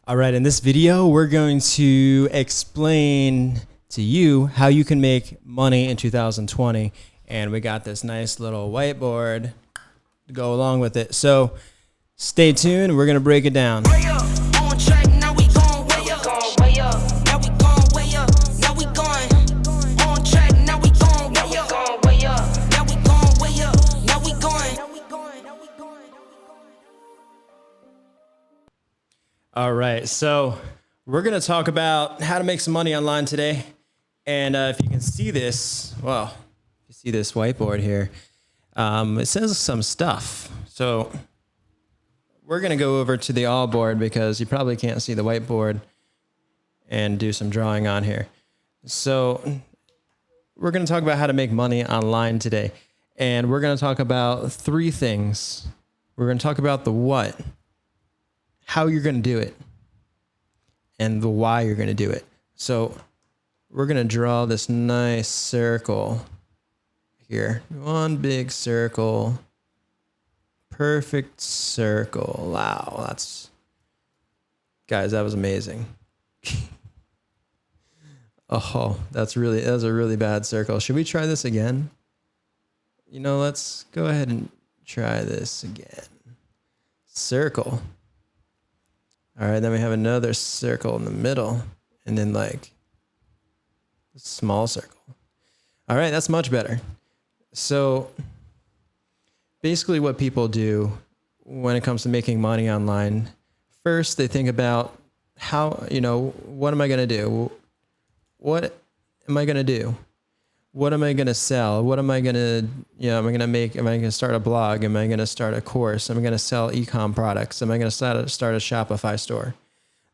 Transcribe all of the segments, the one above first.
All right, in this video, we're going to explain to you how you can make money in 2020. And we got this nice little whiteboard to go along with it. So stay tuned. We're going to break it down. All right, so we're going to talk about how to make some money online today. And if you can see this, well, you see this whiteboard here, it says some stuff. So we're going to go over to the all board because you probably can't see the whiteboard and do some drawing on here. So we're going to talk about how to make money online today. And we're going to talk about three things. We're going to talk about the what, how you're going to do it, and the why you're going to do it. So we're going to draw this nice circle here. One big circle. Perfect circle. Wow, guys, that was amazing. Oh, that was a really bad circle. Should we try this again? Let's go ahead and try this again. Circle. All right, then we have another circle in the middle, and then like a small circle. All right, that's much better. So basically what people do when it comes to making money online, first they think about what am I going to do? What am I going to do? What am I going to sell? What am I going to, am I going to make? Am I going to start a blog? Am I going to start a course? Am I going to sell e-com products? Am I going to start a Shopify store?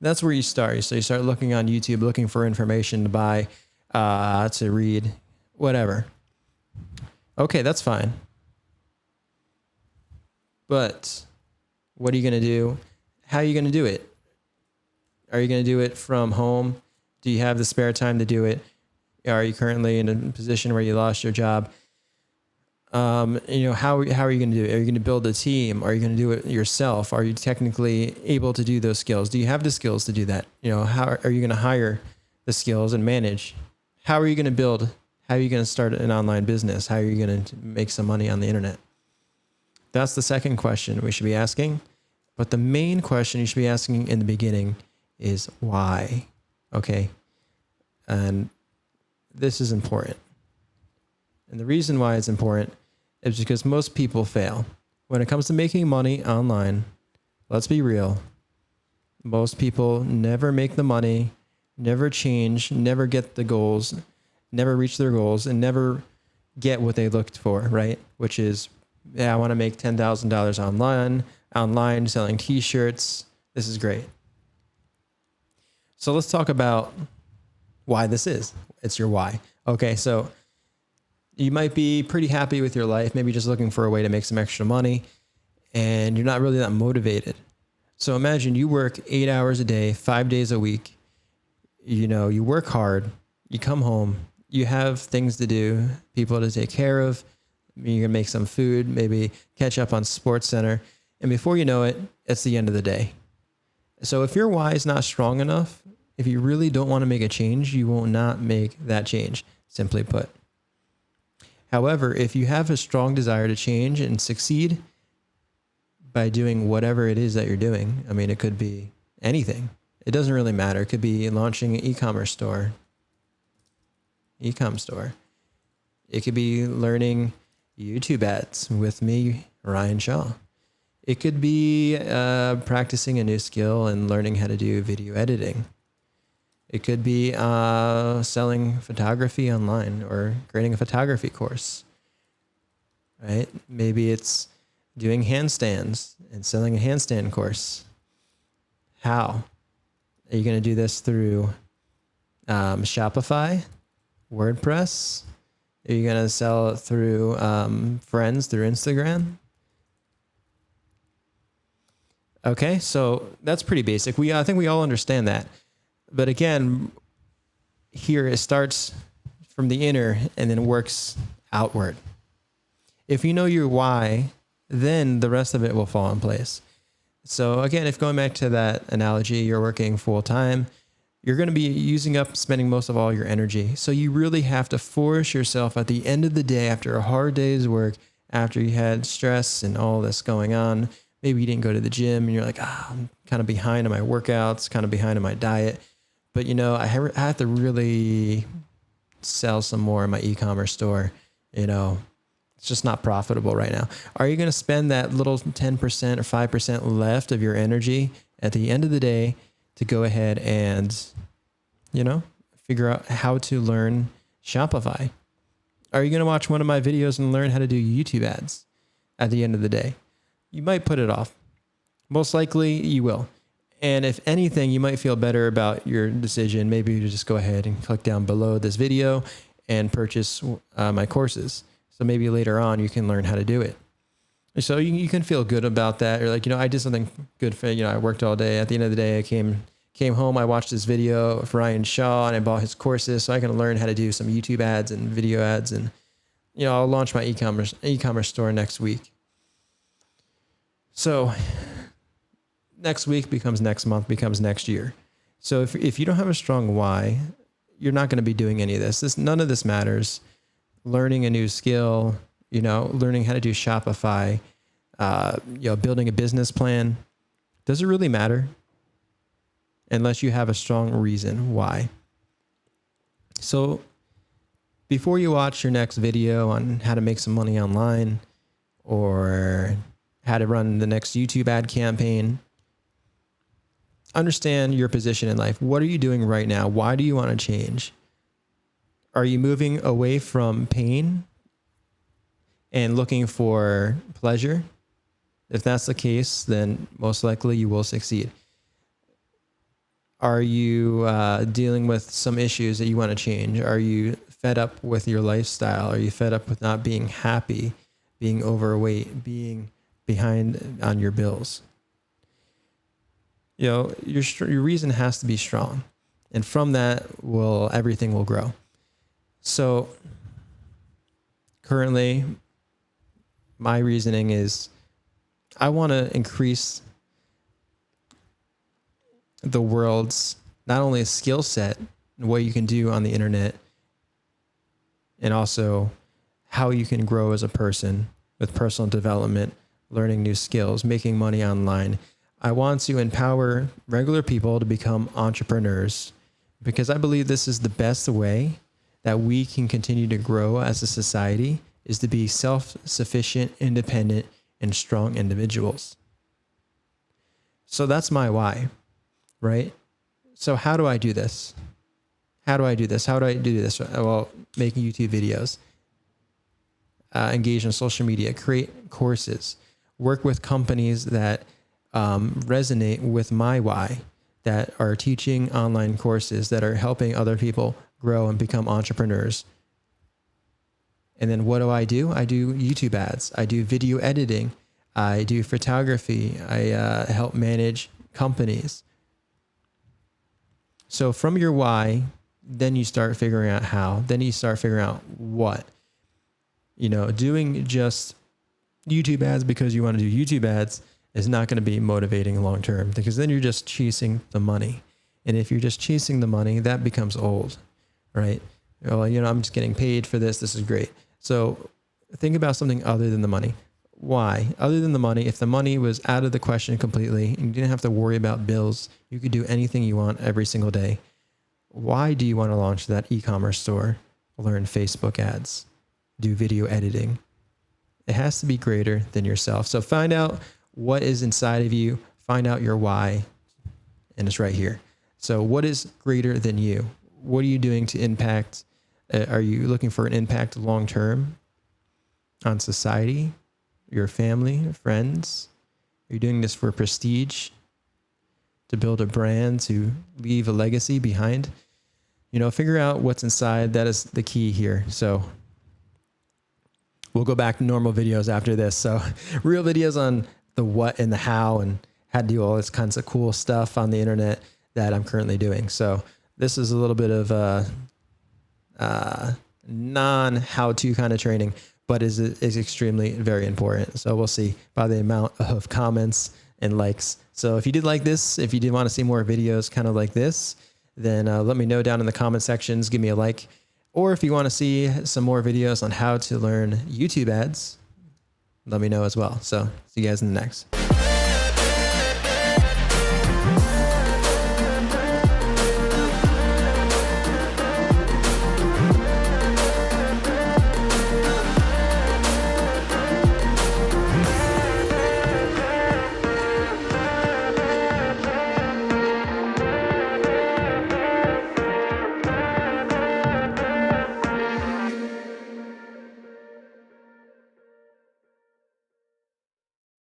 That's where you start. So you start looking on YouTube, looking for information to buy, to read, whatever. Okay, that's fine. But what are you going to do? How are you going to do it? Are you going to do it from home? Do you have the spare time to do it? Are you currently in a position where you lost your job? How are you going to do it? Are you going to build a team? Are you going to do it yourself? Are you technically able to do those skills? Do you have the skills to do that? How are you going to hire the skills and manage? How are you going to build? How are you going to start an online business? How are you going to make some money on the internet? That's the second question we should be asking. But the main question you should be asking in the beginning is why? Okay. And this is important. And the reason why it's important is because most people fail. When it comes to making money online, let's be real. Most people never make the money, never change, never get the goals, never reach their goals, and never get what they looked for, right? Which is, I want to make $10,000 online selling t-shirts. This is great. So let's talk about why this is. It's your why. Okay, so you might be pretty happy with your life, maybe just looking for a way to make some extra money, and you're not really that motivated. So imagine you work 8 hours a day, 5 days a week. You work hard, you come home, you have things to do, people to take care of. You're gonna make some food, maybe catch up on SportsCenter, and before you know it, it's the end of the day. So if your why is not strong enough, if you really don't want to make a change, you will not make that change, simply put. However, if you have a strong desire to change and succeed by doing whatever it is that you're doing, it could be anything. It doesn't really matter. It could be launching an e-commerce store, e-com store. It could be learning YouTube ads with me, Ryan Shaw. It could be practicing a new skill and learning how to do video editing. It could be selling photography online or creating a photography course, right? Maybe it's doing handstands and selling a handstand course. How? Are you going to do this through Shopify, WordPress? Are you going to sell it through friends, through Instagram? Okay, so that's pretty basic. I think we all understand that. But again, here it starts from the inner and then works outward. If you know your why, then the rest of it will fall in place. So again, if going back to that analogy, you're working full time, you're going to be spending most of all your energy. So you really have to force yourself at the end of the day, after a hard day's work, after you had stress and all this going on, maybe you didn't go to the gym and you're like, I'm kind of behind on my workouts, kind of behind on my diet. But I have to really sell some more in my e-commerce store. It's just not profitable right now. Are you going to spend that little 10% or 5% left of your energy at the end of the day to go ahead and, figure out how to learn Shopify? Are you going to watch one of my videos and learn how to do YouTube ads at the end of the day? You might put it off. Most likely you will. And if anything, you might feel better about your decision. Maybe you just go ahead and click down below this video and purchase my courses. So maybe later on you can learn how to do it. So you can feel good about that. You're like, I did something good for, I worked all day. At the end of the day, I came home, I watched this video of Ryan Shaw and I bought his courses so I can learn how to do some YouTube ads and video ads. And, I'll launch my e-commerce store next week. So next week becomes next month, becomes next year. So if you don't have a strong why, you're not going to be doing any of this. None of this matters. Learning a new skill, learning how to do Shopify, building a business plan. Does it really matter? Unless you have a strong reason why. So before you watch your next video on how to make some money online or how to run the next YouTube ad campaign, understand your position in life. What are you doing right now? Why do you want to change? Are you moving away from pain and looking for pleasure? If that's the case, then most likely you will succeed. Are you dealing with some issues that you want to change? Are you fed up with your lifestyle? Are you fed up with not being happy, being overweight, being behind on your bills? Your reason has to be strong. And from that, everything will grow. So currently, my reasoning is I want to increase the world's not only a skill set and what you can do on the internet, and also how you can grow as a person with personal development, learning new skills, making money online. I want to empower regular people to become entrepreneurs because I believe this is the best way that we can continue to grow as a society, is to be self-sufficient, independent, and strong individuals. So that's my why, right? So how do I do this? How do I do this? Well, making YouTube videos, engage in social media, create courses, work with companies that resonate with my why, that are teaching online courses, that are helping other people grow and become entrepreneurs. And then what do? I do YouTube ads. I do video editing. I do photography. I help manage companies. So from your why, then you start figuring out how. Then you start figuring out what. Doing just YouTube ads because you want to do YouTube ads is not going to be motivating long term, because then you're just chasing the money. And if you're just chasing the money, that becomes old, right? Well, I'm just getting paid for this. This is great. So think about something other than the money. Why? Other than the money, if the money was out of the question completely and you didn't have to worry about bills, you could do anything you want every single day. Why do you want to launch that e-commerce store, learn Facebook ads, do video editing? It has to be greater than yourself. So find out what is inside of you, find out your why, and it's right here. So what is greater than you? What are you doing to impact? Are you looking for an impact long-term on society, your family, friends? Are you doing this for prestige, to build a brand, to leave a legacy behind? Figure out what's inside. That is the key here. So we'll go back to normal videos after this. So real videos on the what and the how and how to do all this kinds of cool stuff on the internet that I'm currently doing. So this is a little bit of a non-how-to kind of training, but is extremely very important. So we'll see by the amount of comments and likes. So if you did like this, if you did want to see more videos kind of like this, then let me know down in the comment sections, give me a like. Or if you want to see some more videos on how to learn YouTube ads, let me know as well. So see you guys in the next.